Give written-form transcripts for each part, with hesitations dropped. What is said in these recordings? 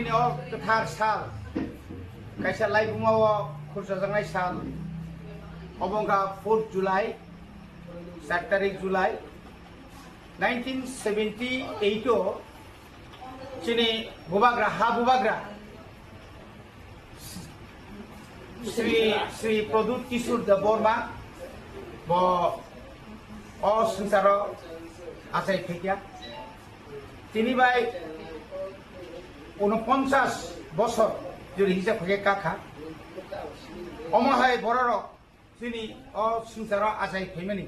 bini o ketar sal kaisa laibumao khursajangnai sal obongka 4 July 7 tarik July 1978 o chini bubagra ha bubagra Sri Pradut Kishore Deborma bo o sangsaro asai thekya tini bai 49 বছর যদি হিসাব থাকে কাকা অমহায় বড় তিনি অ সংসার আসাই ফেমেনি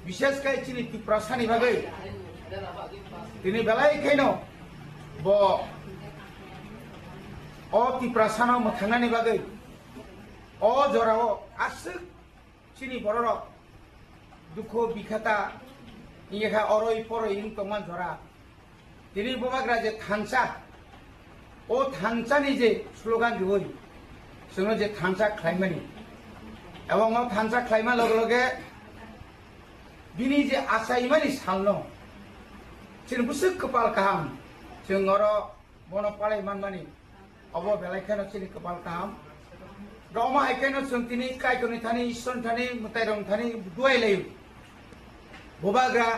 বিশেষ করে তিনি ত্রিপ্রাসানি ভাবে তিনি বেলায় কেন ব অ ত্রিপ্রাসান থানানি ভাবে অ জরাও আসুক তিনি বড় দুঃখ বিখাতা ইয়েখা অরই পরই তমান জরা তিনি ববাগ্রা যে থানসা ও থানসানি যে স্লোগান দিবই जोङो जे थानसा खालामनानै এবং ও থানসা খাইমা লগে লগে বিনি যে আসাইমানি সালনো जों बुसु कपाल गाहाम जों अर बन पालाय मानमानि अब बेलायखानो चिनि कपाल गाहाम रमा हायखानो जों तिनि कायतनि थानि ईश्वर थानि मुतायरं थानि दुआयलाय बबाग्रा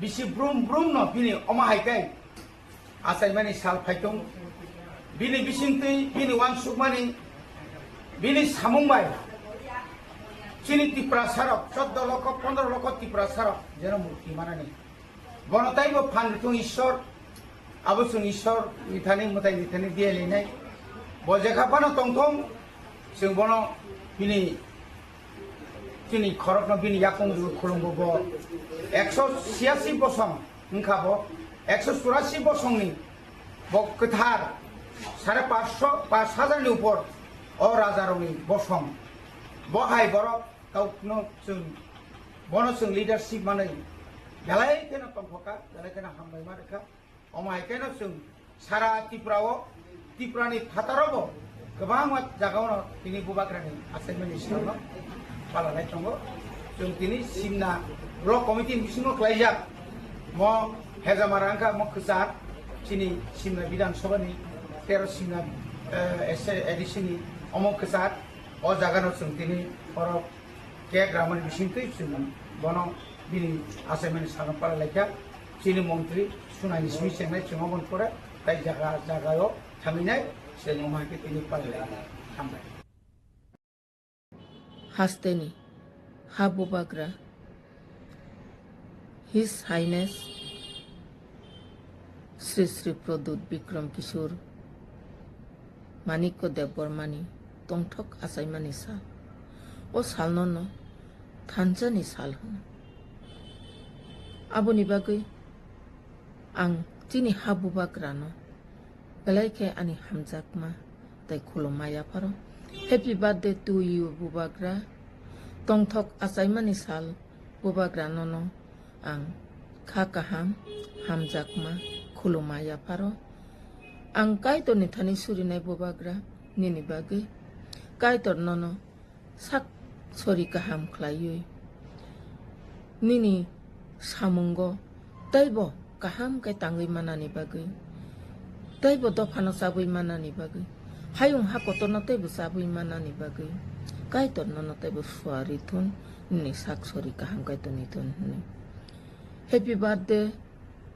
बिसि ब्रुम ब्रुम न बिनि अमा हायखाय आसाइमानि साल फायथं bini bisintui bini wansukmani bini samungbai chini tiprasarok 14 লক্ষ 15 লক্ষ tiprasarok jeno murti manani bonotai bo phantung ishor abusung ishor mithani mutai mithani die lenai bo jekhapano tongthong जों bono bini chini khorokno bini yakong khulungbo bo 186 bosong ngkhabo 184 bosongni bo ketar 500,000 উপর অ রাজারনি বসং বহাই বরফ কাউনো जों বনো जों leadership মানে বেলাই কেন তংফকা বেলাই কেন হামবাই মারেখা অমাই কেন जों সারা ত্রিপুরানি ফাতারব गोबां জায়গাयावनो दिनै बुबाग्रानि आसाइमेन्टनि सिङावनो पालानाय दङ जों दिनै सिमना ब्लक कमिटि बिसिङाव ख्लायजाक म हेजामारांखा म खोसार दिनै सिमना बिधान सभानि 13 सिमना एडिसननि अमक खोसार अ जागानो जों दिनै अर के ग्रामनि बिसिंतै जों बन बिनि आसाइमेन्ट सानो पालायखा चिनि मन्त्रि सुनायनि सिमी सेंनाय जोंमन परे ताइ जागायाव थांनाय जों अमायके दिनै पालाय थांबाय हास्तेनि हा बुबाग्रा हिज हाइनेस श्री श्री प्रदूत विक्रम किशोर मानिक्य देबबर्मानि तंथक आसाइमानि साल ओ सालनो थानसानि साल होनो आबोनि बागै आं दिनै हा बुबाग्रानो बेलायखे आंनि हामजाकमा ताइ खुलुममाया pharaoh happy birthday to you बुबाग्रा तंथक आसाइमानि साल बुबाग्रानो आं खा गाहाम हामजाकमा खुलुममाया फारो आं कायतरनि थानि सुरिनाय बुबाग्रा निनि बागै कायतर ननो sak sori गाहाम ख्लायै निनि सामुंगो तैबो गाहाम काय तांगै मानानि बागै तैबो दफानो साबै मानानि बागै हायुं हाकतनो तैबो साबै मानानि बागै कायतर ननो तैबो सुवारि थुन निनि sak sori गाहाम कायतनि थुन हेपि बार्थडे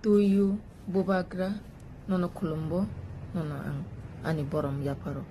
टू यू बुबाग्रा nono kulumbo nono ang ani borom yaparo